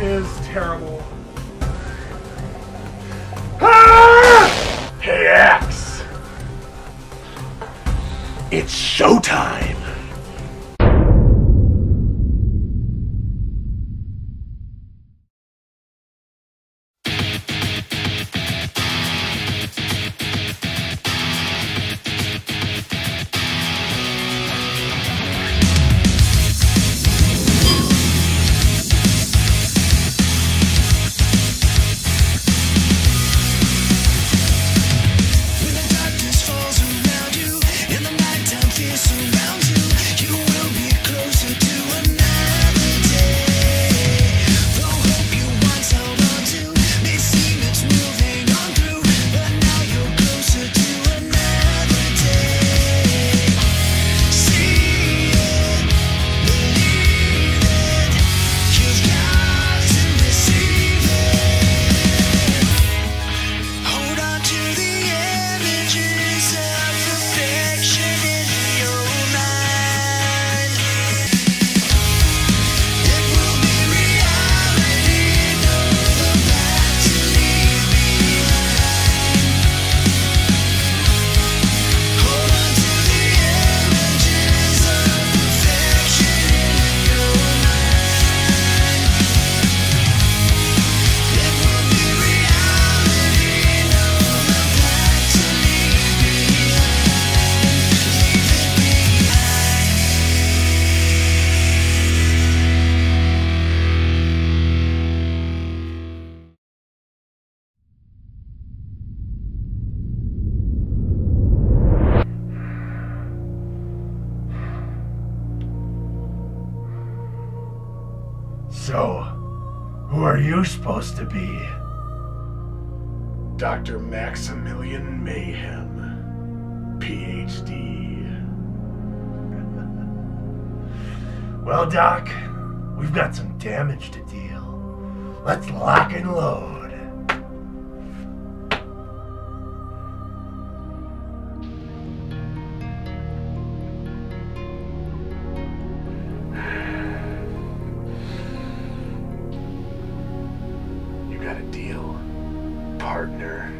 is terrible. Ah! Hey, Axe! It's showtime! So, who are you supposed to be? Dr. Maximilian Mayhem, PhD. Well, Doc, we've got some damage to deal. Let's lock and load. Got a deal, partner.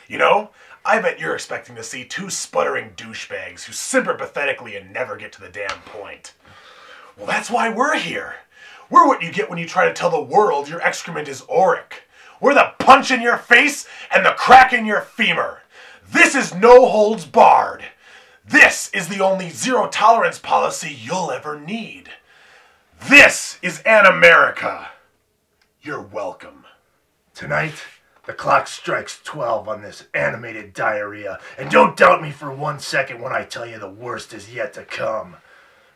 You know, I bet you're expecting to see two sputtering douchebags who simper pathetically and never get to the damn point. Well, that's why we're here. We're what you get when you try to tell the world your excrement is auric. We're the punch in your face and the crack in your femur. This is no holds barred. This is the only zero tolerance policy you'll ever need. This is An America. You're welcome. Tonight, the clock strikes 12 on this animated diarrhea, and don't doubt me for 1 second when I tell you the worst is yet to come.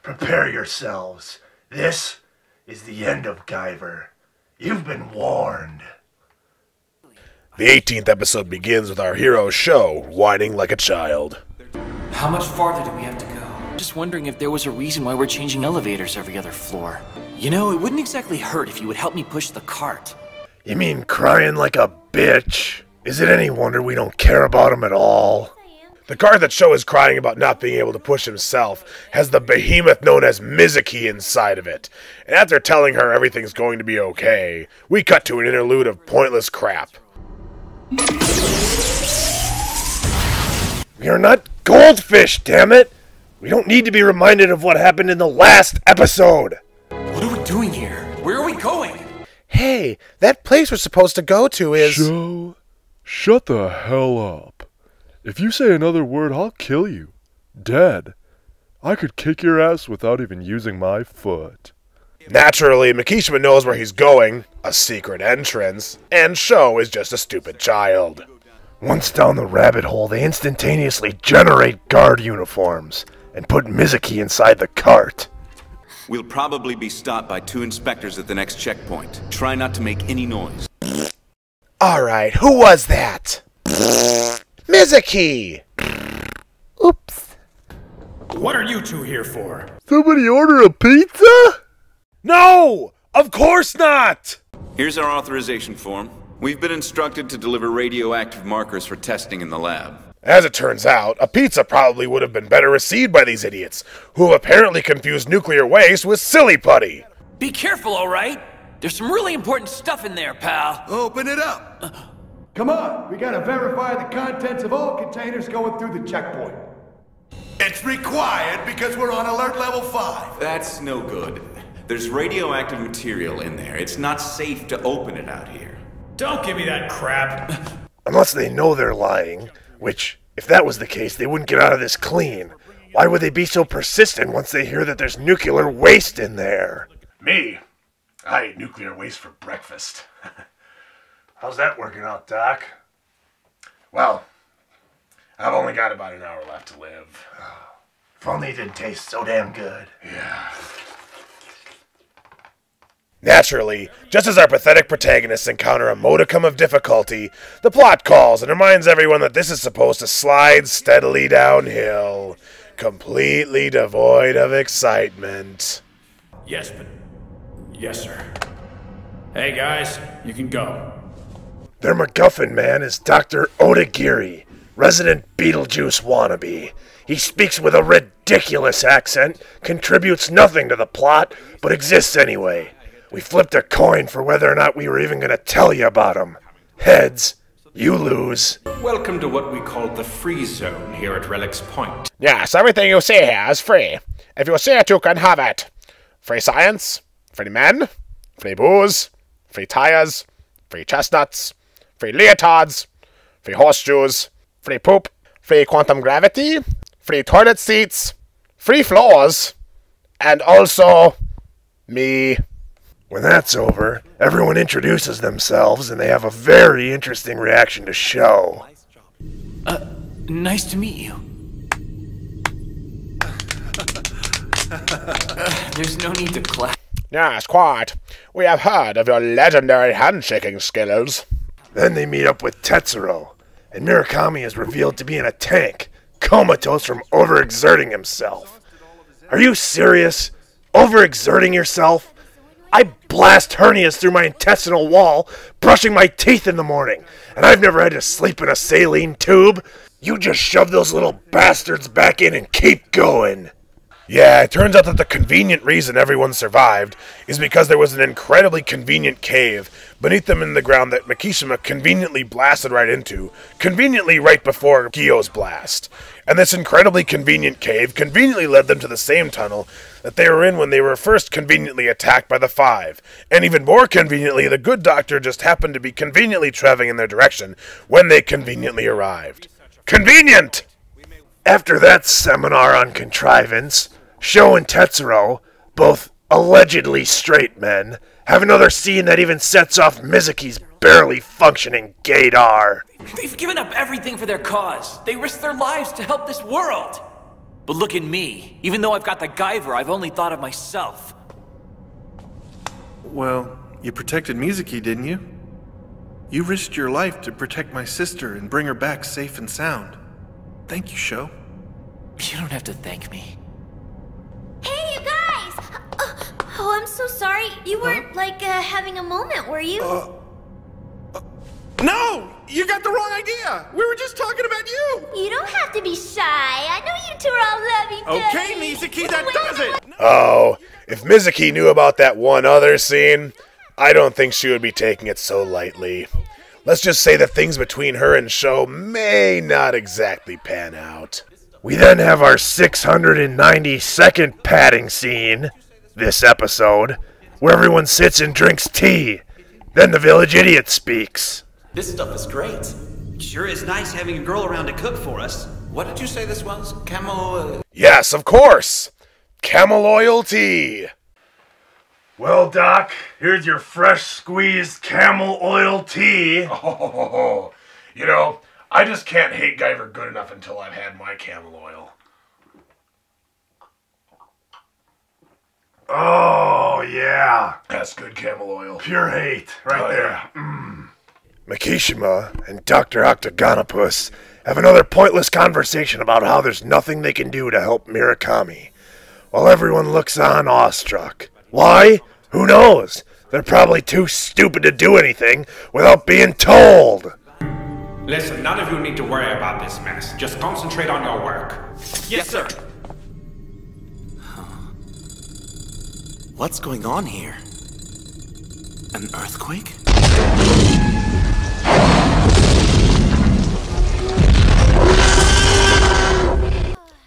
Prepare yourselves. This is the end of Guyver. You've been warned. The 18th episode begins with our hero Show whining like a child. How much farther do we have to go? Just wondering if there was a reason why we're changing elevators every other floor. You know, it wouldn't exactly hurt if you would help me push the cart. You mean crying like a bitch? Is it any wonder we don't care about him at all? The cart that Show is crying about not being able to push himself has the behemoth known as Mizuki inside of it. And after telling her everything's going to be okay, we cut to an interlude of pointless crap. We are not goldfish, damn it! We don't need to be reminded of what happened in the last episode! What are we doing here? Where are we going? Hey, that place we're supposed to go to is... Show, shut the hell up. If you say another word, I'll kill you. Dead. I could kick your ass without even using my foot. Naturally, Mikishima knows where he's going, a secret entrance, and Show is just a stupid child. Once down the rabbit hole, they instantaneously generate guard uniforms and put Mizuki inside the cart. We'll probably be stopped by 2 inspectors at the next checkpoint. Try not to make any noise. Alright, who was that? Mizuki! Oops. What are you two here for? Somebody order a pizza? No! Of course not! Here's our authorization form. We've been instructed to deliver radioactive markers for testing in the lab. As it turns out, a pizza probably would have been better received by these idiots, who have apparently confused nuclear waste with silly putty. Be careful, alright? There's some really important stuff in there, pal. Open it up! Come on, we gotta verify the contents of all containers going through the checkpoint. It's required because we're on alert level 5. That's no good. There's radioactive material in there. It's not safe to open it out here. Don't give me that crap. Unless they know they're lying, which, if that was the case, they wouldn't get out of this clean. Why would they be so persistent once they hear that there's nuclear waste in there? Me? I ate nuclear waste for breakfast. How's that working out, Doc? Well, I've only got about an hour left to live. If only it didn't taste so damn good. Yeah. Naturally, just as our pathetic protagonists encounter a modicum of difficulty, the plot calls and reminds everyone that this is supposed to slide steadily downhill, completely devoid of excitement. Yes, but... Yes, sir. Hey, guys, you can go. Their MacGuffin man is Dr. Odagiri, resident Beetlejuice wannabe. He speaks with a ridiculous accent, contributes nothing to the plot, but exists anyway. We flipped a coin for whether or not we were even going to tell you about him. Heads, you lose. Welcome to what we call the free zone here at Relic's Point. Yes, everything you see here is free. If you see it, you can have it. Free science, free men, free booze, free tires, free chestnuts, free leotards, free horseshoes, free poop, free quantum gravity, free toilet seats, free floors, and also me. When that's over, everyone introduces themselves and they have a very interesting reaction to show. Nice to meet you. There's no need to clap. Yes, quite. We have heard of your legendary handshaking skills. Then they meet up with Tetsuro, and Murakami is revealed to be in a tank, comatose from overexerting himself. Are you serious? Overexerting yourself? I blast hernias through my intestinal wall, brushing my teeth in the morning, and I've never had to sleep in a saline tube. You just shove those little bastards back in and keep going. Yeah, it turns out that the convenient reason everyone survived is because there was an incredibly convenient cave beneath them in the ground that Mikishima conveniently blasted right into, conveniently right before Gyo's blast. And this incredibly convenient cave conveniently led them to the same tunnel that they were in when they were first conveniently attacked by the Five. And even more conveniently, the good doctor just happened to be conveniently traveling in their direction when they conveniently arrived. Convenient! After that seminar on contrivance, Sho and Tetsuro, both allegedly straight men, have another scene that even sets off Mizuki's barely functioning gaydar. They've given up everything for their cause. They risked their lives to help this world. But look at me. Even though I've got the Guyver, I've only thought of myself. Well, you protected Mizuki, didn't you? You risked your life to protect my sister and bring her back safe and sound. Thank you, Sho. You don't have to thank me. Hey, you guys! Oh, I'm so sorry. You weren't, having a moment, were you? No! You got the wrong idea! We were just talking about you! You don't have to be shy. I know you two are all lovey-dovey. Okay, Mizuki, that does it! Oh, if Mizuki knew about that one other scene, I don't think she would be taking it so lightly. Let's just say that things between her and Sho may not exactly pan out. We then have our 692nd padding scene, this episode, where everyone sits and drinks tea. Then the village idiot speaks. This stuff is great. Sure is nice having a girl around to cook for us. What did you say this was? Camel... Yes, of course! Camel oil tea! Well, Doc, here's your fresh squeezed camel oil tea. Oh, you know, I just can't hate Guyver good enough until I've had my camel oil. Oh, yeah. That's good camel oil. Pure hate, right Oh, there. yeah. Makishima and Dr. Octagonopus have another pointless conversation about how there's nothing they can do to help Murakami, while everyone looks on awestruck. Why? Who knows? They're probably too stupid to do anything without being told. Listen, none of you need to worry about this mess. Just concentrate on your work. Yes, sir. What's going on here? An earthquake?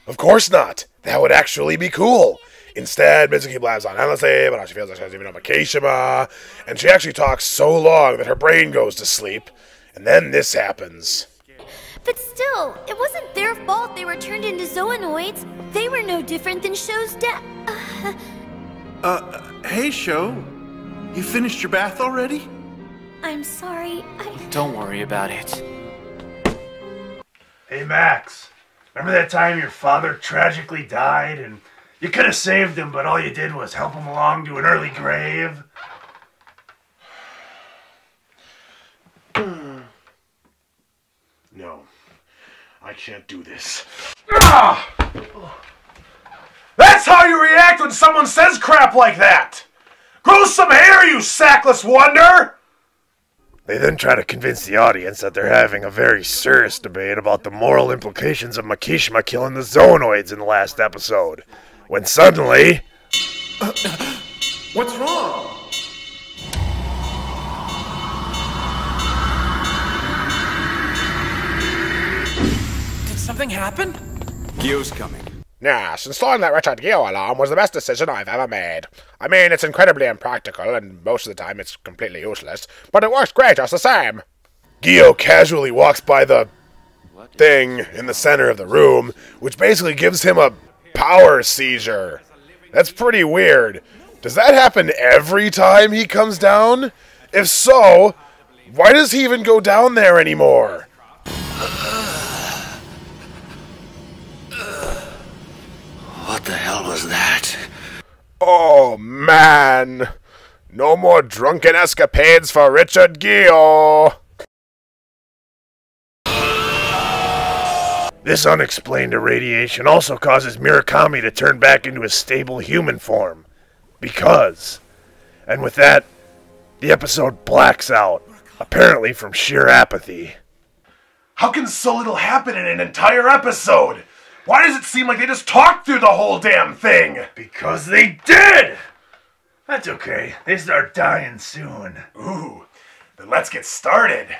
Of course not. That would actually be cool. Instead, Mizuki blabs on endlessly about how she feels like she doesn't even know Makishima, and she actually talks so long that her brain goes to sleep, and then this happens. But still, it wasn't their fault they were turned into zoonoids. They were no different than Sho's dad. Hey, Sho. You finished your bath already? I'm sorry, Don't worry about it. Hey, Max. Remember that time your father tragically died and you could have saved him, but all you did was help him along to an early grave? No, I can't do this. Ah! That's how you react when someone says crap like that! Grow some hair, you sackless wonder! They then try to convince the audience that they're having a very serious debate about the moral implications of Makishima killing the zoonoids in the last episode, when suddenly... What's wrong? Did something happen? Gyo's coming. Yes, installing that wretched Gyo alarm was the best decision I've ever made. I mean, it's incredibly impractical, and most of the time it's completely useless, but it works great just the same. Gyo casually walks by the thing in the center of the room, which basically gives him a power seizure. That's pretty weird. Does that happen every time he comes down? If so, why does he even go down there anymore? What the hell was that? Oh, man. No more drunken escapades for Richard Gyo. This unexplained irradiation also causes Murakami to turn back into his stable human form. Because, and with that, the episode blacks out, apparently from sheer apathy. How can so little happen in an entire episode? Why does it seem like they just talked through the whole damn thing? Because they did! That's okay. They start dying soon. Ooh, then let's get started.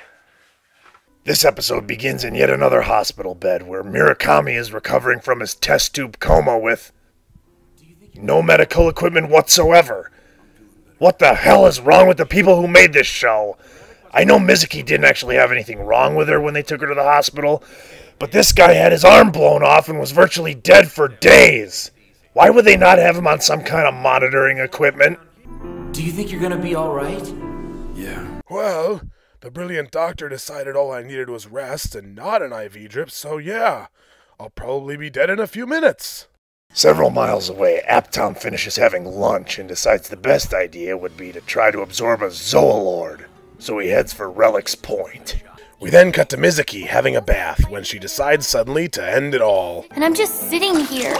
This episode begins in yet another hospital bed where Murakami is recovering from his test tube coma with no medical equipment whatsoever. What the hell is wrong with the people who made this show? I know Mizuki didn't actually have anything wrong with her when they took her to the hospital, but this guy had his arm blown off and was virtually dead for days. Why would they not have him on some kind of monitoring equipment? Do you think you're gonna be alright? Yeah. Well, the brilliant doctor decided all I needed was rest and not an IV drip, so yeah, I'll probably be dead in a few minutes. Several miles away, Aptom finishes having lunch and decides the best idea would be to try to absorb a Zoolord, so he heads for Relic's Point. We then cut to Mizuki having a bath when she decides suddenly to end it all. and I'm just sitting here.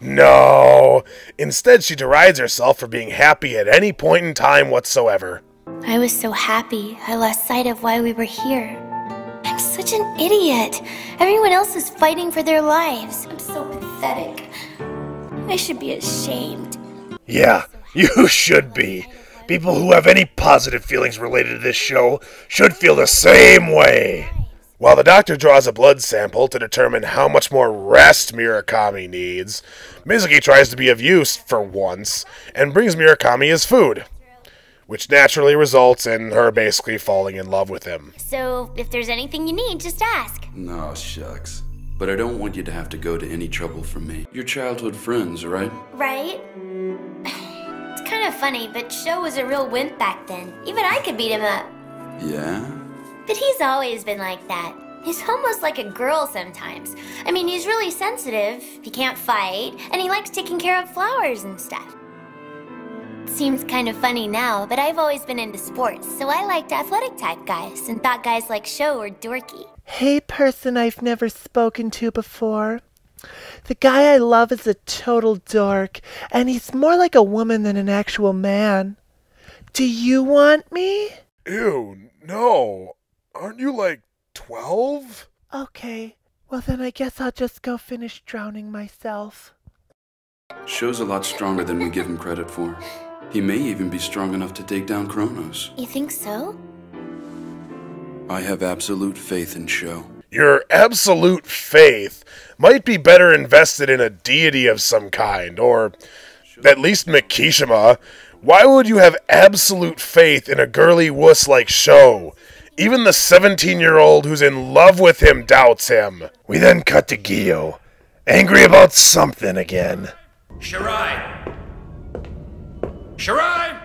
No! Instead, she derides herself for being happy at any point in time whatsoever. I was so happy, I lost sight of why we were here. I'm such an idiot. Everyone else is fighting for their lives. I'm so pathetic. I should be ashamed. Yeah, you should be. People who have any positive feelings related to this show should feel the same way. While the doctor draws a blood sample to determine how much more rest Murakami needs, Mizuki tries to be of use for once and brings Murakami his food, which naturally results in her basically falling in love with him. So, if there's anything you need, just ask. No, shucks. But I don't want you to have to go to any trouble for me. You're childhood friends, right? Right? It's kind of funny, but Sho was a real wimp back then. Even I could beat him up. Yeah? But he's always been like that. He's almost like a girl sometimes. I mean, he's really sensitive, he can't fight, and he likes taking care of flowers and stuff. seems kind of funny now, but I've always been into sports, so I liked athletic type guys and thought guys like Sho were dorky. Hey, person I've never spoken to before. The guy I love is a total dork, and he's more like a woman than an actual man. Do you want me? Ew, no. Aren't you like 12? Okay, well then I guess I'll just go finish drowning myself. Sho's a lot stronger than we give him credit for. He may even be strong enough to take down Kronos. You think so? I have absolute faith in Sho. Your absolute faith might be better invested in a deity of some kind, or at least Mikishima. Why would you have absolute faith in a girly wuss like Sho? Even the 17-year-old who's in love with him doubts him. We then cut to Gyo, angry about something again. Shirai! Shirai!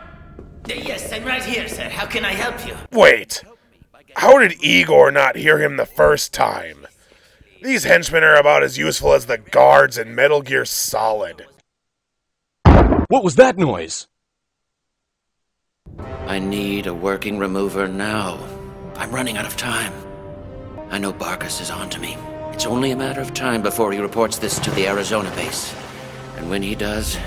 Yes, I'm right here, sir. How can I help you? Wait, how did Igor not hear him the first time? These henchmen are about as useful as the guards in Metal Gear Solid. What was that noise? I need a working remover now. I'm running out of time. I know Barkus is on to me. It's only a matter of time before he reports this to the Arizona base. And when he does,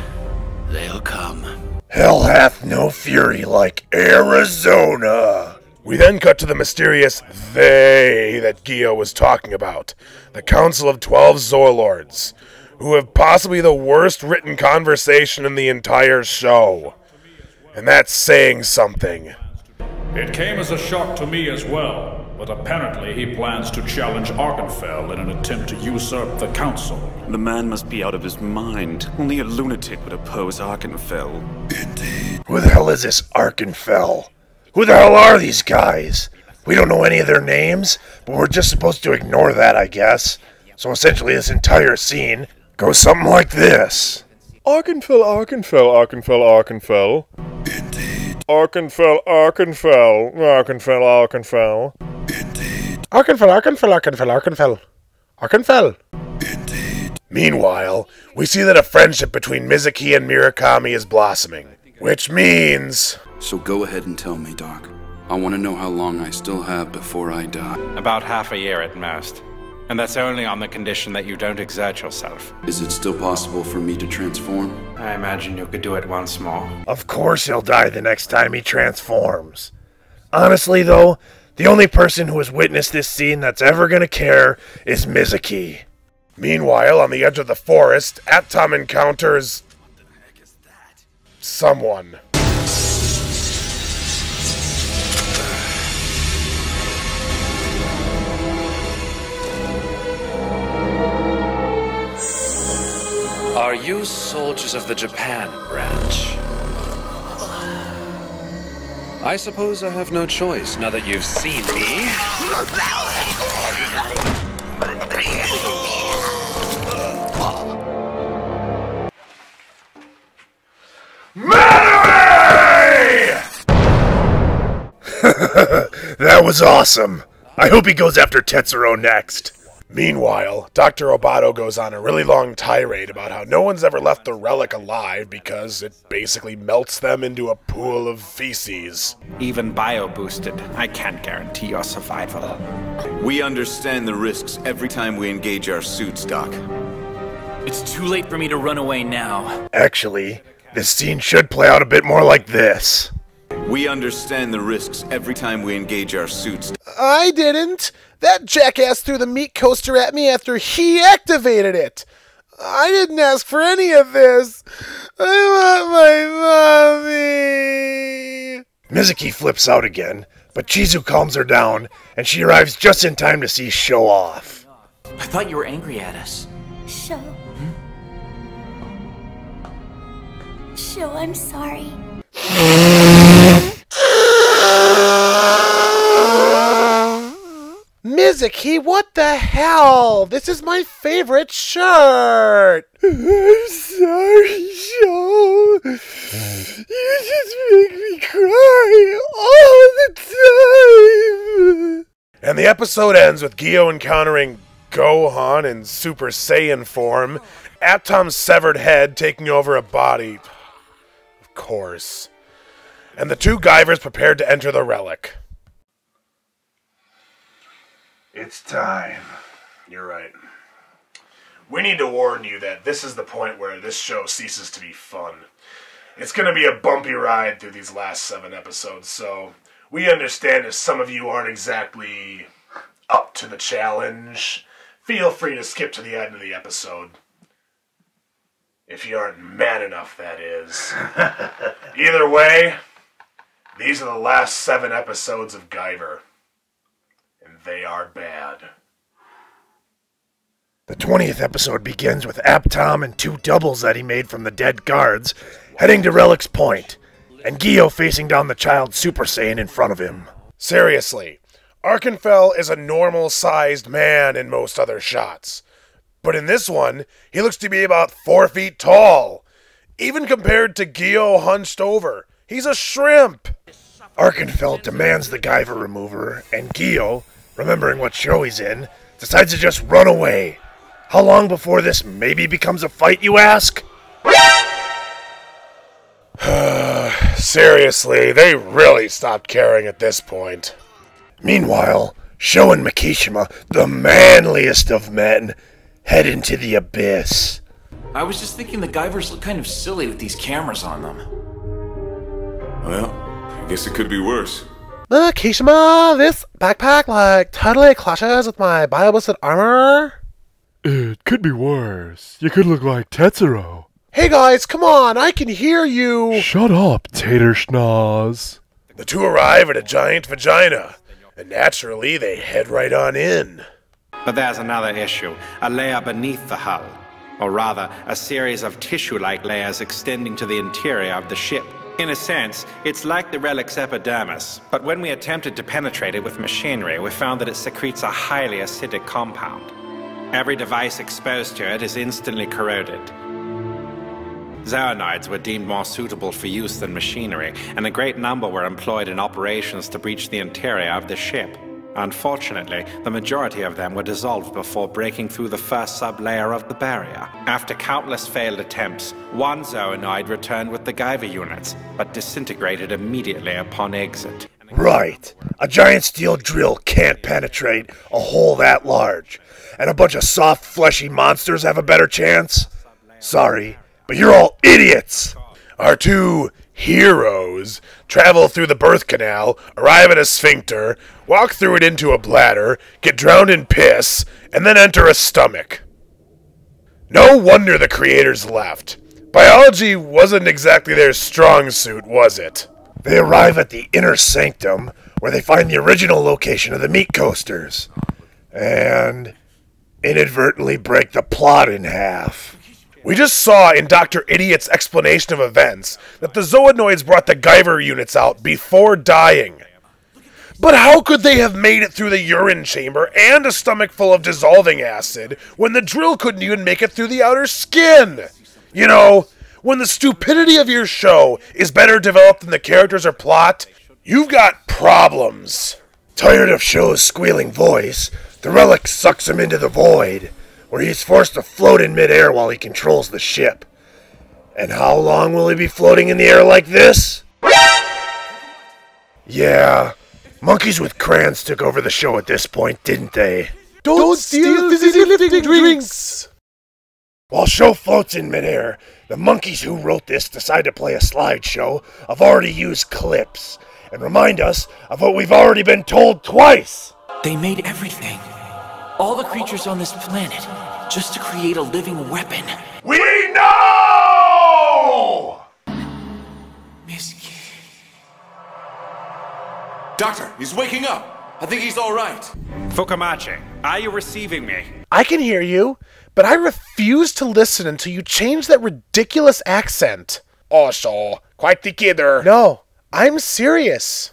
they'll come. Hell hath no fury like Arizona. We then cut to the mysterious they that Gyo was talking about. The Council of 12 Zorlords, who have possibly the worst written conversation in the entire show. And that's saying something. It came as a shock to me as well, but apparently he plans to challenge Arkenfell in an attempt to usurp the council. The man must be out of his mind. Only a lunatic would oppose Arkenfell. Indeed. Who the hell is this Arkenfell? Who the hell are these guys? We don't know any of their names, but we're just supposed to ignore that, I guess. So essentially this entire scene goes something like this. Arkenfell, Arkenfell, Arkenfell, Arkenfell. Indeed. Arkenfell, Arkenfell, Arkenfell, Arkenfell. Indeed. Arkenfell, Arkenfell, Arkenfell, Arkenfell. Arkenfell. Indeed. Meanwhile, we see that a friendship between Mizuki and Murakami is blossoming. Which means... So go ahead and tell me, Doc. I want to know how long I still have before I die. About half a year at most. And that's only on the condition that you don't exert yourself. Is it still possible for me to transform? I imagine you could do it once more. Of course he'll die the next time he transforms. Honestly, though, the only person who has witnessed this scene that's ever gonna care is Mizuki. Meanwhile, on the edge of the forest, Atom encounters... someone. Are you soldiers of the Japan branch? I suppose I have no choice now that you've seen me. That was awesome. I hope he goes after Tetsuro next. Meanwhile, Dr. Obato goes on a really long tirade about how no one's ever left the relic alive because it basically melts them into a pool of feces. Even bio-boosted, I can't guarantee your survival. We understand the risks every time we engage our suits, Doc. It's too late for me to run away now. Actually, this scene should play out a bit more like this. We understand the risks every time we engage our suits. I didn't! That jackass threw the meat coaster at me after he activated it! I didn't ask for any of this! I want my mommy! Mizuki flips out again, but Chizu calms her down, and she arrives just in time to see Sho off. I thought you were angry at us. Sho. Sho, I'm sorry. Mizuki, what the hell? This is my favorite shirt! I'm sorry, Sho. You just make me cry all the time! And the episode ends with Gyo encountering Gohan in Super Saiyan form, Atom's severed head taking over a body. Of course. And the two Guyvers prepared to enter the relic. It's time. You're right. We need to warn you that this is the point where this show ceases to be fun. It's going to be a bumpy ride through these last 7 episodes, so we understand if some of you aren't exactly up to the challenge. Feel free to skip to the end of the episode. If you aren't mad enough, that is. Either way, these are the last 7 episodes of Guyver. And they are bad. The 20th episode begins with Aptom and 2 doubles that he made from the dead guards heading to Relic's Point, and Gio facing down the child Super Saiyan in front of him. Seriously, Arkenfell is a normal-sized man in most other shots. But in this one, he looks to be about 4 feet tall. Even compared to Gio hunched over, he's a shrimp. Arkenfell demands the Guyver remover, and Gio, remembering what show he's in, decides to just run away. How long before this maybe becomes a fight, you ask? Seriously, they really stopped caring at this point. Meanwhile, Sho and Makishima, the manliest of men, head into the abyss. I was just thinking the Guyvers look kind of silly with these cameras on them. Well, I guess it could be worse. Makishima, this backpack, totally clashes with my bio-boosted armor. It could be worse. You could look like Tetsuro. Hey guys, come on, I can hear you! Shut up, Tater Schnoz. The two arrive at a giant vagina, and naturally they head right on in. But there's another issue, a layer beneath the hull. Or rather, a series of tissue-like layers extending to the interior of the ship. In a sense, it's like the relic's epidermis, but when we attempted to penetrate it with machinery, we found that it secretes a highly acidic compound. Every device exposed to it is instantly corroded. Zoonoids were deemed more suitable for use than machinery, and a great number were employed in operations to breach the interior of the ship. Unfortunately, the majority of them were dissolved before breaking through the first sub-layer of the barrier. After countless failed attempts, one zoonoid returned with the Guyver units, but disintegrated immediately upon exit. Right. A giant steel drill can't penetrate a hole that large, and a bunch of soft, fleshy monsters have a better chance? Sorry, but you're all idiots! Our two heroes travel through the birth canal, arrive at a sphincter, walk through it into a bladder, get drowned in piss, and then enter a stomach. No wonder the creators left. Biology wasn't exactly their strong suit, was it? They arrive at the inner sanctum, where they find the original location of the meat coasters, and inadvertently break the plot in half. We just saw in Dr. Idiot's explanation of events that the zoonoids brought the Guyver units out before dying. But how could they have made it through the urine chamber and a stomach full of dissolving acid when the drill couldn't even make it through the outer skin? You know, when the stupidity of your show is better developed than the characters or plot, you've got problems. Tired of Sho's squealing voice, the relic sucks him into the void, where he's forced to float in midair while he controls the ship. And how long will he be floating in the air like this? Yeah, monkeys with crayons took over the show at this point, didn't they? Don't steal fizzy lifting drinks! While Sho floats in midair, the monkeys who wrote this decide to play a slideshow of already used clips and remind us of what we've already been told twice. They made everything. All the creatures on this planet, just to create a living weapon. We know! Doctor, he's waking up. I think he's all right. Fukamachi, are you receiving me? I can hear you, but I refuse to listen until you change that ridiculous accent. Also, quite the kidder. No, I'm serious.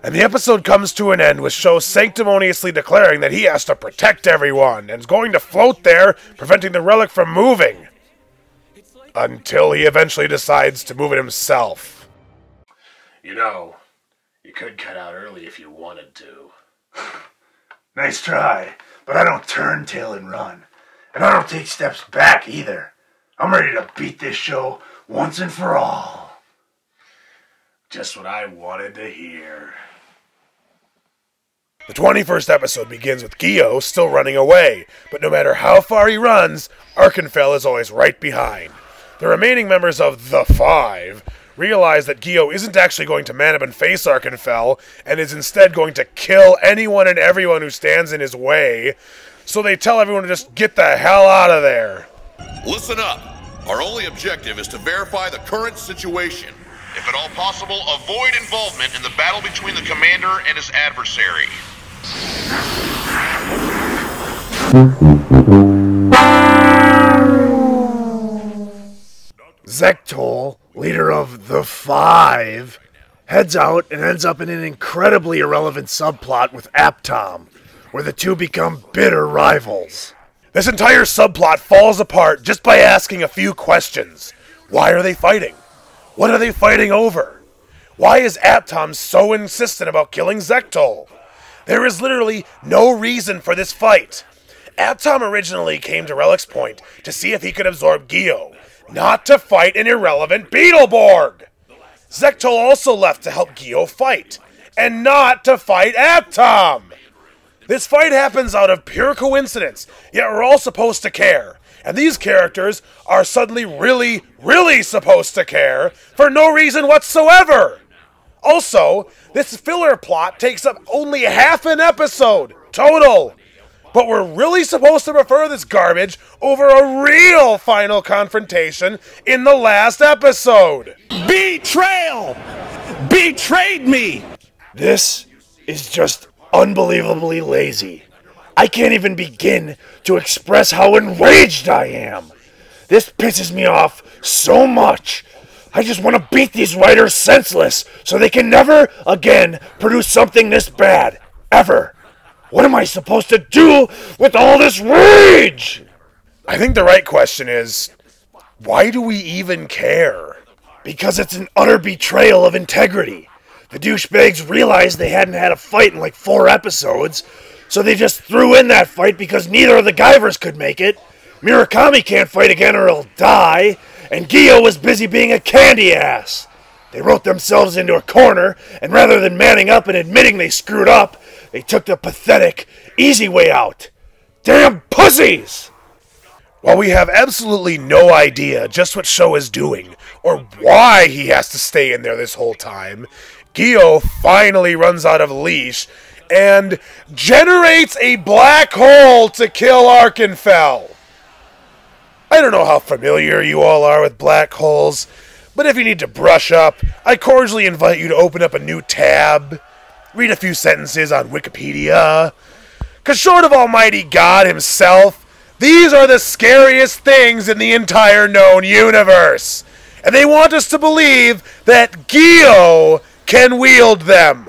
And the episode comes to an end with Sho sanctimoniously declaring that he has to protect everyone and is going to float there, preventing the relic from moving. Until he eventually decides to move it himself. You know, you could cut out early if you wanted to. Nice try, but I don't turn tail and run. And I don't take steps back either. I'm ready to beat this show once and for all. Just what I wanted to hear. The 21st episode begins with Gio still running away, but no matter how far he runs, Arkenfell is always right behind. The remaining members of the Five realize that Gio isn't actually going to man up and face Arkenfell, and is instead going to kill anyone and everyone who stands in his way, so they tell everyone to just get the hell out of there. Listen up. Our only objective is to verify the current situation. If at all possible, avoid involvement in the battle between the commander and his adversary. Zectol, leader of the Five, heads out and ends up in an incredibly irrelevant subplot with Aptom, where the two become bitter rivals. This entire subplot falls apart just by asking a few questions. Why are they fighting? What are they fighting over? Why is Aptom so insistent about killing Zectol? There is literally no reason for this fight. Aptom originally came to Relic's Point to see if he could absorb Gio, not to fight an irrelevant Beetleborg. Zectol also left to help Gio fight, and not to fight Aptom. This fight happens out of pure coincidence, yet we're all supposed to care. And these characters are suddenly really, really supposed to care for no reason whatsoever. Also, this filler plot takes up only half an episode total. But we're really supposed to prefer this garbage over a real final confrontation in the last episode. Betrayal! Betrayed me! This is just unbelievably lazy. I can't even begin to express how enraged I am. This pisses me off so much. I just want to beat these writers senseless so they can never again produce something this bad. Ever. What am I supposed to do with all this rage? I think the right question is, why do we even care? Because it's an utter betrayal of integrity. The douchebags realized they hadn't had a fight in like 4 episodes, so they just threw in that fight because neither of the Guyvers could make it. Murakami can't fight again or he'll die, and Gio was busy being a candy ass. They wrote themselves into a corner, and rather than manning up and admitting they screwed up, they took the pathetic, easy way out. Damn pussies! While we have absolutely no idea just what Sho is doing, or why he has to stay in there this whole time, Gio finally runs out of leash and generates a black hole to kill Arkenfell. I don't know how familiar you all are with black holes, but if you need to brush up, I cordially invite you to open up a new tab, read a few sentences on Wikipedia, because short of Almighty God himself, these are the scariest things in the entire known universe, and they want us to believe that Gio can wield them.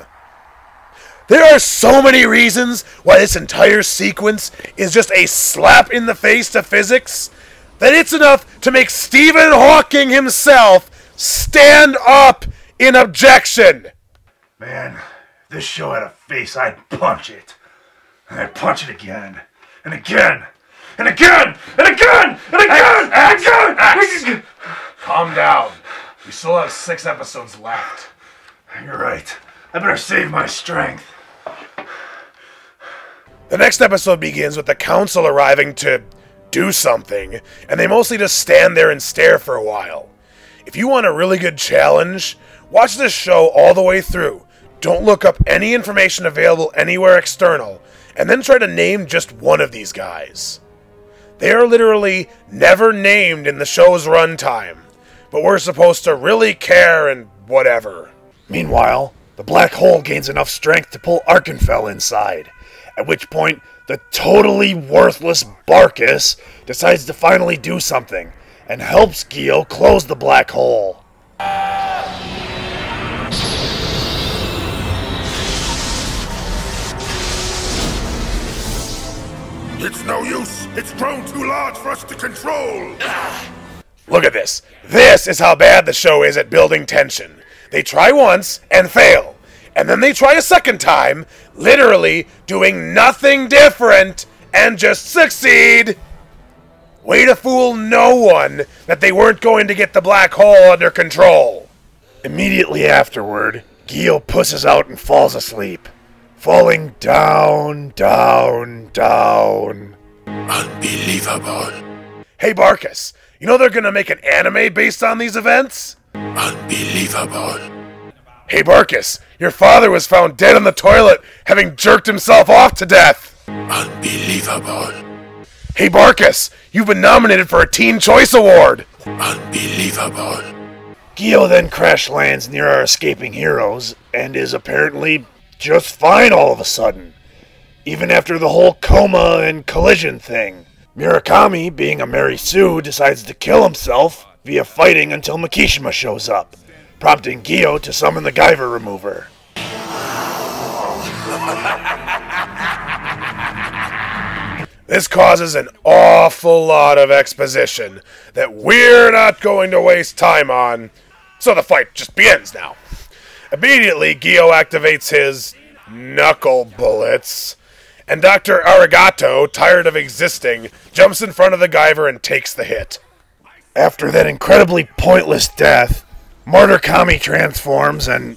There are so many reasons why this entire sequence is just a slap in the face to physics that it's enough to make Stephen Hawking himself stand up in objection. Man, if this show had a face, I'd punch it. And I'd punch it again. And again. And again. And again. And again. And again. Calm down. We still have 6 episodes left. You're right. I better save my strength. The next episode begins with the council arriving to do something, and they mostly just stand there and stare for a while. If you want a really good challenge, watch this show all the way through. Don't look up any information available anywhere external, and then try to name just one of these guys. They are literally never named in the show's runtime, but we're supposed to really care and whatever. Meanwhile, the black hole gains enough strength to pull Arkenfell inside, at which point the totally worthless Barkus decides to finally do something, and helps Gio close the black hole. It's no use. It's grown too large for us to control. Look at this. This is how bad the show is at building tension. They try once and fail. And then they try a second time, literally doing nothing different, and just succeed. Way to fool no one that they weren't going to get the black hole under control. Immediately afterward, Gio pusses out and falls asleep, falling down, down, down. Unbelievable. Hey Barkus, you know they're gonna make an anime based on these events? Unbelievable. Hey Barkus, your father was found dead in the toilet, having jerked himself off to death. Unbelievable. Hey Barkus, you've been nominated for a Teen Choice Award. Unbelievable. Gio then crash lands near our escaping heroes, and is apparently just fine all of a sudden, even after the whole coma and collision thing. Murakami, being a Mary Sue, decides to kill himself via fighting until Makishima shows up, prompting Gio to summon the Guyver remover. This causes an awful lot of exposition that we're not going to waste time on, so the fight just begins now. Immediately, Gio activates his knuckle bullets, and Dr. Arigato, tired of existing, jumps in front of the Guyver and takes the hit. After that incredibly pointless death, Martyr Kami transforms and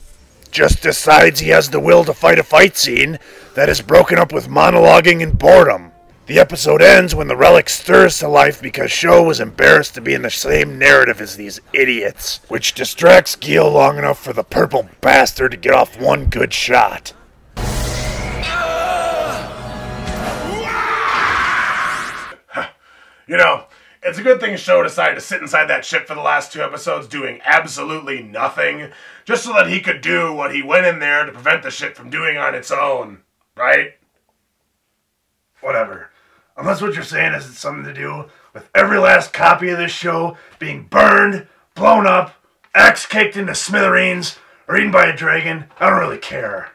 just decides he has the will to fight a fight scene that is broken up with monologuing and boredom. The episode ends when the relic stirs to life because Sho was embarrassed to be in the same narrative as these idiots, which distracts Gio long enough for the purple bastard to get off one good shot. You know, it's a good thing Sho decided to sit inside that ship for the last 2 episodes doing absolutely nothing, just so that he could do what he went in there to prevent the ship from doing on its own, right? Whatever. Unless what you're saying is it's something to do with every last copy of this show being burned, blown up, axe kicked into smithereens, or eaten by a dragon, I don't really care.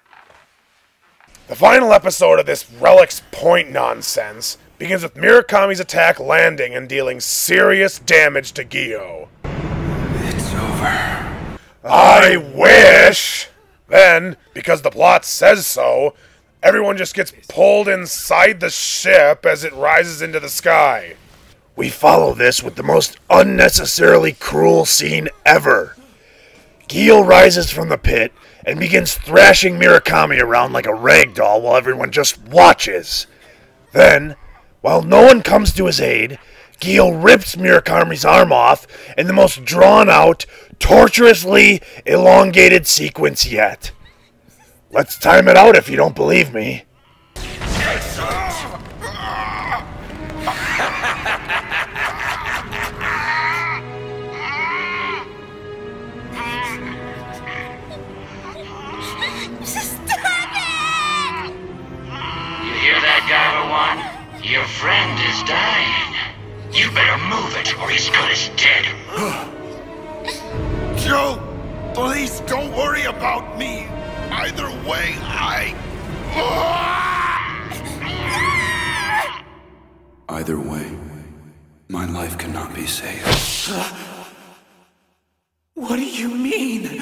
The final episode of this Relic's Point nonsense begins with Murakami's attack landing and dealing serious damage to Gio. It's over. I wish! Then, because the plot says so, everyone just gets pulled inside the ship as it rises into the sky. We follow this with the most unnecessarily cruel scene ever. Gio rises from the pit and begins thrashing Murakami around like a rag doll while everyone just watches. Then, while no one comes to his aid, Gio rips Murakami's arm off in the most drawn-out, torturously elongated sequence yet. Let's time it out if you don't believe me. You hear that, Guyver One? Your friend is dying. You better move it, or he's good as dead. Joe, please don't worry about me. Either way, Either way, my life cannot be saved. What do you mean?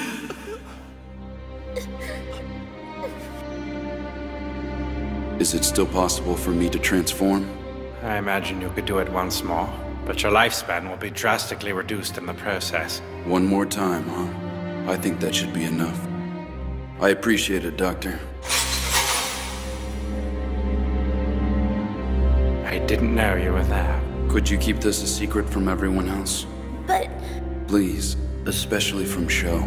Is it still possible for me to transform? I imagine you could do it once more, but your lifespan will be drastically reduced in the process. One more time, huh? I think that should be enough. I appreciate it, Doctor. I didn't know you were there. Could you keep this a secret from everyone else? But... Please, especially from Sho.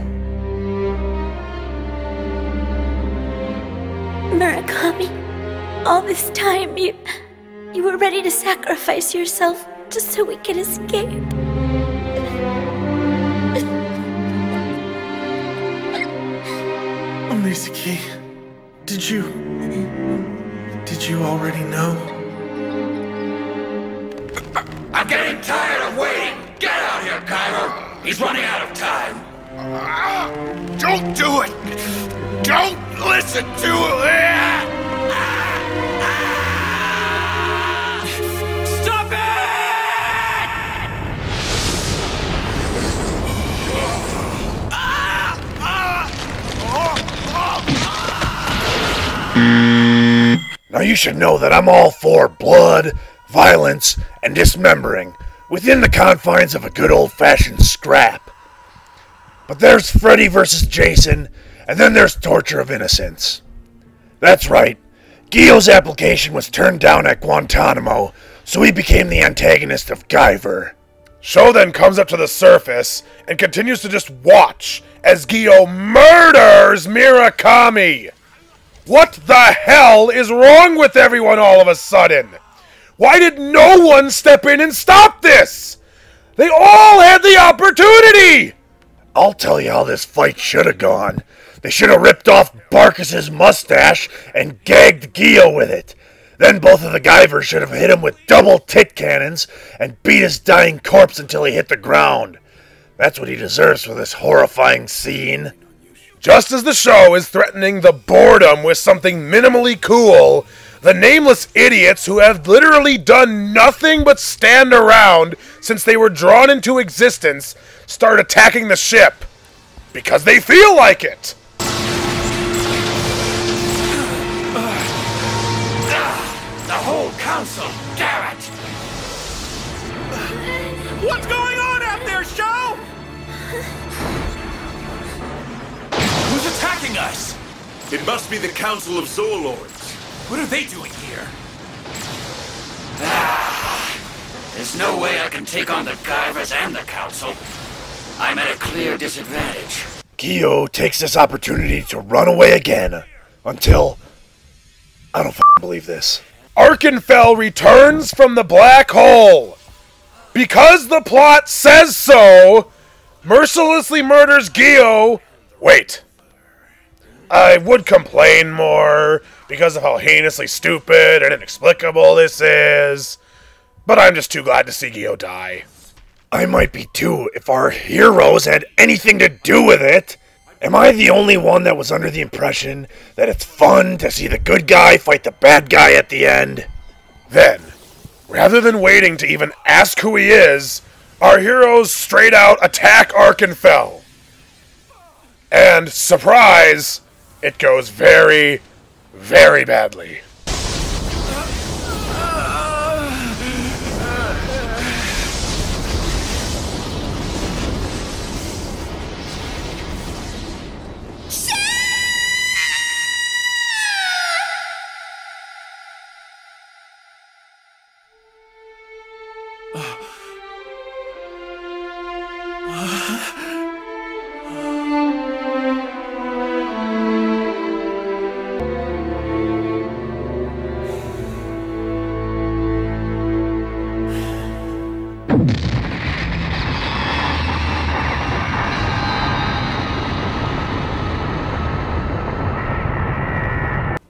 Murakami, all this time you were ready to sacrifice yourself just so we could escape. Misaki, did you already know? I'm getting tired of waiting. Get out here, Guyver. He's running out of time. Don't do it. Don't listen to it. Stop it! Now you should know that I'm all for blood, violence, and dismembering within the confines of a good old-fashioned scrap. But there's Freddy versus Jason, and then there's torture of innocence. That's right, Guyver's application was turned down at Guantanamo, so he became the antagonist of Guyver. Sho then comes up to the surface and continues to just watch as Guyver murders Murakami. What the hell is wrong with everyone all of a sudden? Why did no one step in and stop this? They all had the opportunity! I'll tell you how this fight should have gone. They should have ripped off Barkus's mustache and gagged Guyver with it. Then both of the Guyvers should have hit him with double tit cannons and beat his dying corpse until he hit the ground. That's what he deserves for this horrifying scene. Just as the show is threatening the boredom with something minimally cool, the nameless idiots who have literally done nothing but stand around since they were drawn into existence start attacking the ship. Because they feel like it. The whole council, damn it! What's going on out there, Sho? Who's attacking us? It must be the Council of Zoolords. What are they doing here? There's no way I can take on the Guyvers and the Council. I'm at a clear disadvantage. Guyver takes this opportunity to run away again, until... I don't believe this. Arkenfell returns from the black hole. Because the plot says so, mercilessly murders Guyver. Wait. I would complain more because of how heinously stupid and inexplicable this is, but I'm just too glad to see Guyver die. I might be too if our heroes had anything to do with it. Am I the only one that was under the impression that it's fun to see the good guy fight the bad guy at the end? Then, rather than waiting to even ask who he is, our heroes straight out attack Arkenfell. And, surprise, it goes very, very badly.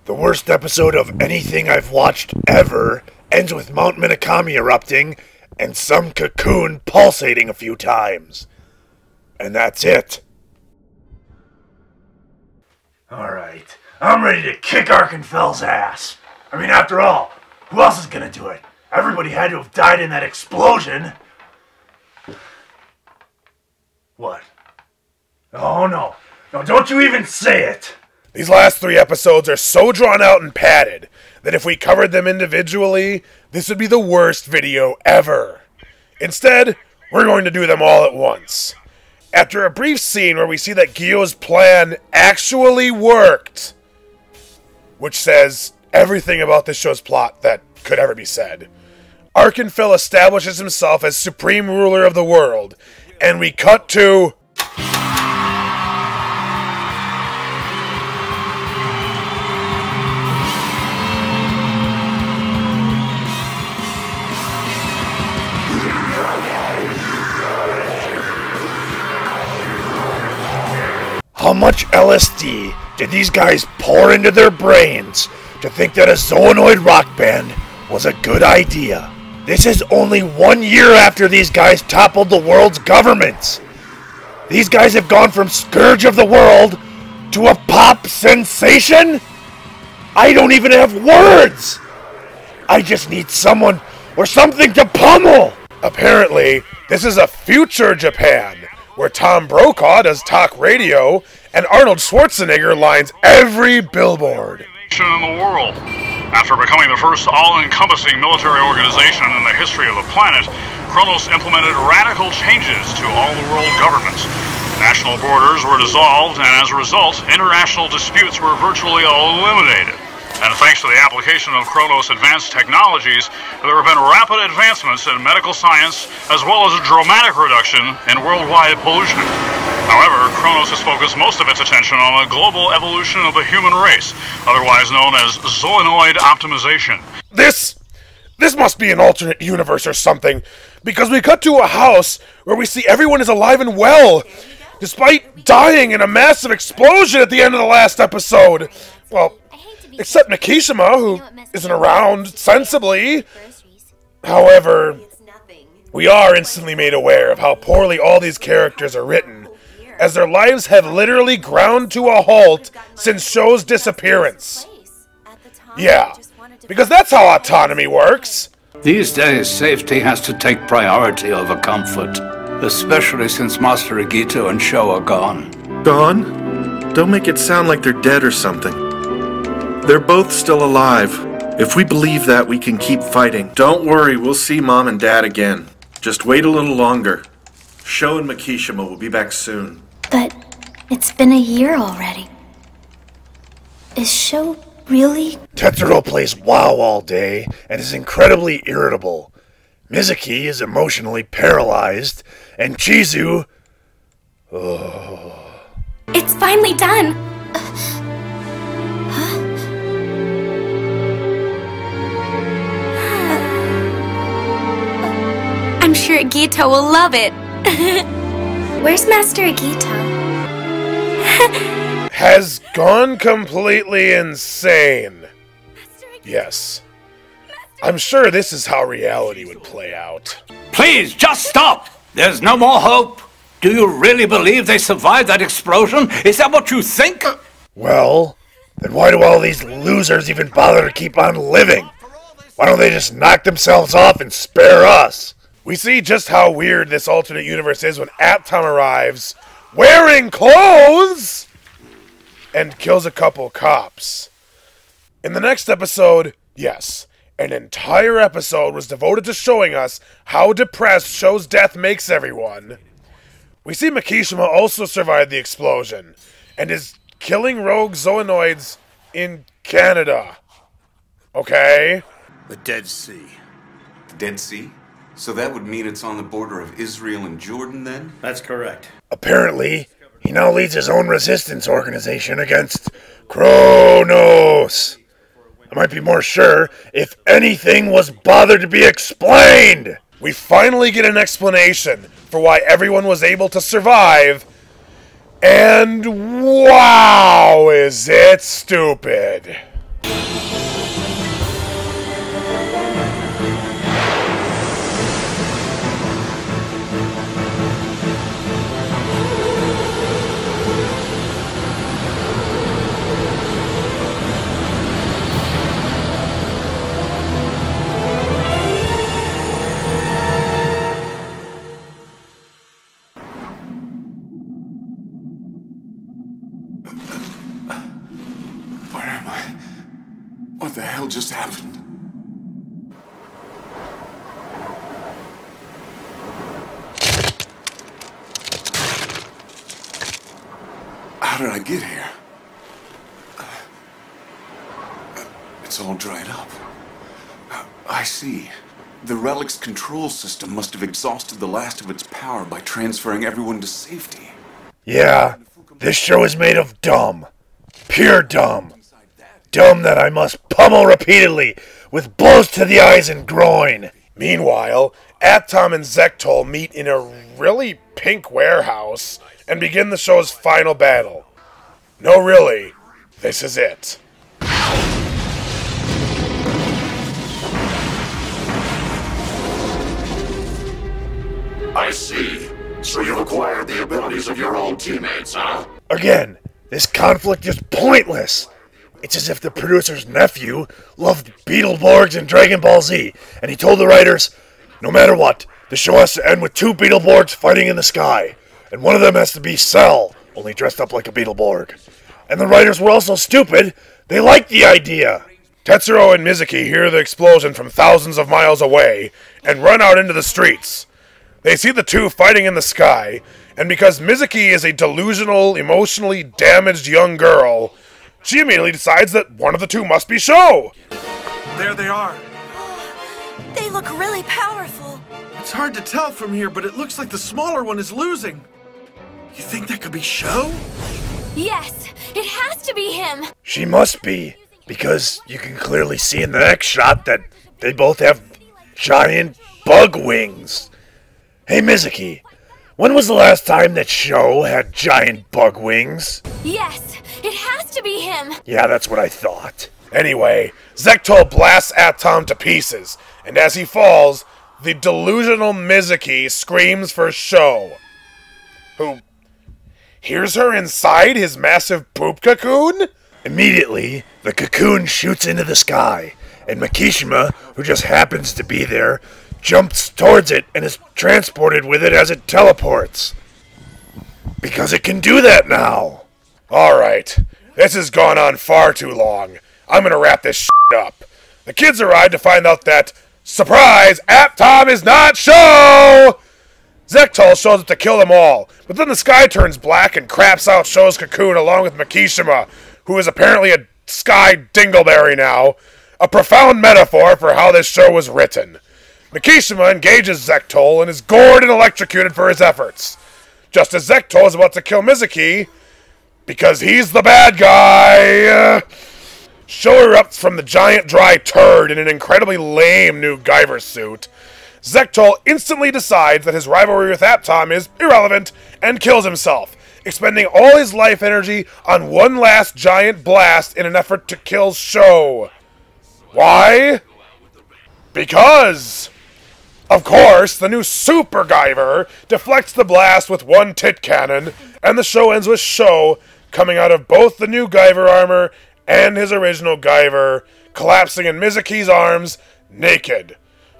The worst episode of anything I've watched ever ends with Mount Minakami erupting and some cocoon pulsating a few times. And that's it. Alright, I'm ready to kick Arkenfell's ass. I mean, after all, who else is gonna do it? Everybody had to have died in that explosion. What? Oh no. No, don't you even say it. These last 3 episodes are so drawn out and padded that if we covered them individually, this would be the worst video ever. Instead, we're going to do them all at once. After a brief scene where we see that Guyver's plan actually worked, which says everything about this show's plot that could ever be said, Arkenfell establishes himself as supreme ruler of the world, and we cut to... How much LSD did these guys pour into their brains to think that a Zoonoid rock band was a good idea? This is only 1 year after these guys toppled the world's governments. These guys have gone from scourge of the world to a pop sensation? I don't even have words! I just need someone or something to pummel! Apparently, this is a future Japan, where Tom Brokaw does talk radio and Arnold Schwarzenegger lines every billboard. In the world. After becoming the first all-encompassing military organization in the history of the planet, Kronos implemented radical changes to all the world governments. National borders were dissolved, and as a result, international disputes were virtually eliminated. And thanks to the application of Kronos' advanced technologies, there have been rapid advancements in medical science, as well as a dramatic reduction in worldwide pollution. However, Kronos has focused most of its attention on the global evolution of the human race, otherwise known as zoonoid optimization. This must be an alternate universe or something, because we cut to a house where we see everyone is alive and well, despite dying in a massive explosion at the end of the last episode. Well, except Mikishima, who isn't around sensibly. However, we are instantly made aware of how poorly all these characters are written, as their lives have literally ground to a halt since Sho's disappearance. Yeah, because that's how autonomy works. These days, safety has to take priority over comfort, especially since Master Agito and Sho are gone. Gone? Don't make it sound like they're dead or something. They're both still alive. If we believe that, we can keep fighting. Don't worry, we'll see Mom and Dad again. Just wait a little longer. Sho and Mikishima will be back soon. But it's been a year already. Is Sho really? Tetsuro plays WoW all day and is incredibly irritable. Mizuki is emotionally paralyzed, and Chizu... Oh. It's finally done! I'm sure Agito will love it. Where's Master Agito? Has gone completely insane. Yes. I'm sure this is how reality would play out. Please, just stop! There's no more hope. Do you really believe they survived that explosion? Is that what you think? Well, then why do all these losers even bother to keep on living? Why don't they just knock themselves off and spare us? We see just how weird this alternate universe is when Atom arrives, wearing clothes, and kills a couple cops. In the next episode, yes, an entire episode was devoted to showing us how depressed Sho's death makes everyone. We see Mikishima also survived the explosion, and is killing rogue zoonoids in Canada. Okay? The Dead Sea. The Dead Sea? So that would mean it's on the border of Israel and Jordan, then? That's correct. Apparently, he now leads his own resistance organization against Kronos. I might be more sure if anything was bothered to be explained. We finally get an explanation for why everyone was able to survive. And wow, is it stupid. What the hell just happened? How did I get here? It's all dried up. I see. The relic's control system must have exhausted the last of its power by transferring everyone to safety. Yeah, this show is made of dumb. Pure dumb. Dumb that I must pummel repeatedly with blows to the eyes and groin. Meanwhile, Atom and Zektol meet in a really pink warehouse and begin the show's final battle. No, really, this is it. I see. So you've acquired the abilities of your old teammates, huh? Again, this conflict is pointless. It's as if the producer's nephew loved Beetleborgs and Dragon Ball Z, and he told the writers, no matter what, the show has to end with two Beetleborgs fighting in the sky, and one of them has to be Cell, only dressed up like a Beetleborg. And the writers were also stupid. They liked the idea. Tetsuro and Mizuki hear the explosion from thousands of miles away and run out into the streets. They see the two fighting in the sky, and because Mizuki is a delusional, emotionally damaged young girl, she immediately decides that one of the two must be Sho. There they are. They look really powerful. It's hard to tell from here, but it looks like the smaller one is losing. You think that could be Sho? Yes, it has to be him. She must be, because you can clearly see in the next shot that they both have giant bug wings. Hey Mizuki, when was the last time that Sho had giant bug wings? Yes, it has to be him. Yeah, that's what I thought. Anyway, Zectol blasts Atom to pieces, and as he falls, the delusional Mizuki screams for Sho, who hears her inside his massive poop cocoon? Immediately, the cocoon shoots into the sky, and Makishima, who just happens to be there, jumps towards it and is transported with it as it teleports. Because it can do that now. Alright, this has gone on far too long. I'm gonna wrap this shit up. The kids arrive to find out that, surprise, Atom is not Sho! Zectol shows up to kill them all, but then the sky turns black and craps out Sho's cocoon along with Makishima, who is apparently a sky dingleberry now, a profound metaphor for how this show was written. Makishima engages Zectol and is gored and electrocuted for his efforts. Just as Zectol is about to kill Mizuki, because he's the bad guy, Sho erupts from the giant dry turd in an incredibly lame new Guyver suit. Zectol instantly decides that his rivalry with Atom is irrelevant and kills himself, expending all his life energy on one last giant blast in an effort to kill Sho. Why? Because, of course, the new Super Guyver deflects the blast with one tit cannon, and the show ends with Sho coming out of both the new Guyver armor and his original Guyver, collapsing in Mizuki's arms, naked.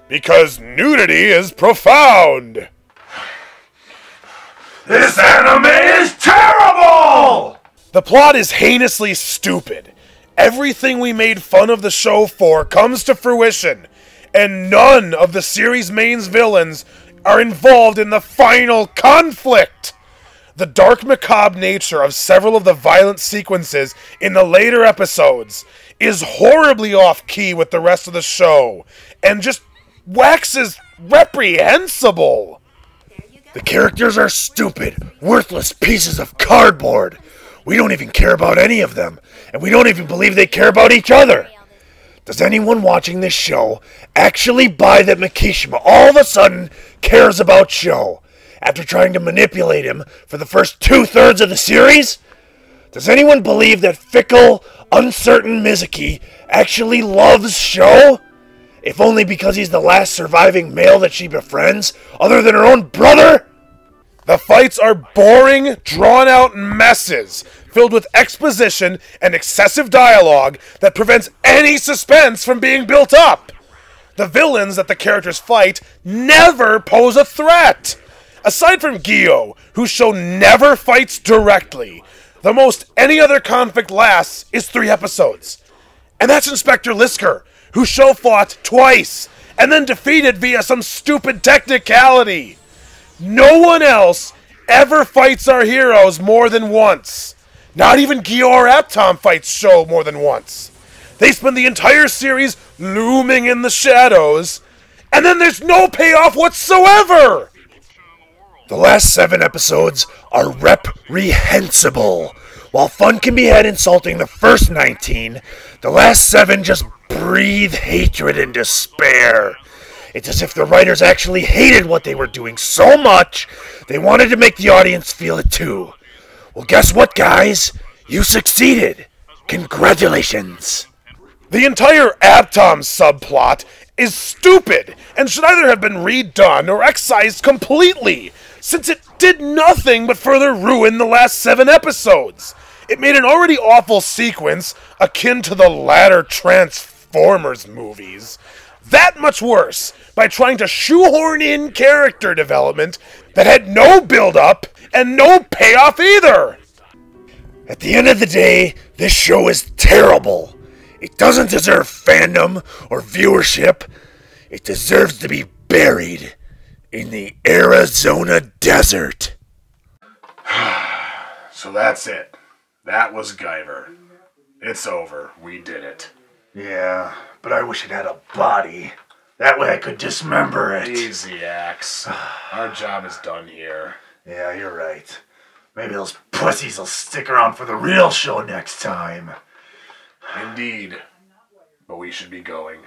Because nudity is profound! This anime is terrible! The plot is heinously stupid. Everything we made fun of the show for comes to fruition, and none of the series' main villains are involved in the final conflict. The dark, macabre nature of several of the violent sequences in the later episodes is horribly off-key with the rest of the show, and just waxes reprehensible. The characters are stupid, worthless pieces of cardboard. We don't even care about any of them, and we don't even believe they care about each other. Does anyone watching this show actually buy that Makishima all of a sudden cares about Sho after trying to manipulate him for the first 2/3 of the series? Does anyone believe that fickle, uncertain Mizuki actually loves Sho? If only because he's the last surviving male that she befriends, other than her own brother? The fights are boring, drawn-out messes, filled with exposition and excessive dialogue that prevents any suspense from being built up. The villains that the characters fight never pose a threat. Aside from Gyo, whose show never fights directly, the most any other conflict lasts is 3 episodes. And that's Inspector Lisker, whose show fought twice, and then defeated via some stupid technicality. No one else ever fights our heroes more than once. Not even Gyo or Atom fights Sho more than once. They spend the entire series looming in the shadows, and then there's no payoff whatsoever! The last 7 episodes are reprehensible. While fun can be had insulting the first 19, the last 7 just breathe hatred and despair. It's as if the writers actually hated what they were doing so much, they wanted to make the audience feel it too. Well, guess what, guys? You succeeded. Congratulations. The entire Atom subplot is stupid and should either have been redone or excised completely, since it did nothing but further ruin the last 7 episodes. It made an already awful sequence, akin to the latter Transformers movies, that much worse by trying to shoehorn in character development that had no build-up and no payoff either. At the end of the day, this show is terrible. It doesn't deserve fandom or viewership. It deserves to be buried in the Arizona desert. So that's it. That was Guyver. It's over. We did it. Yeah, but I wish it had a body. That way I could dismember it. Easy, Axe. Our job is done here. Yeah, you're right. Maybe those pussies will stick around for the real show next time. Indeed. But we should be going.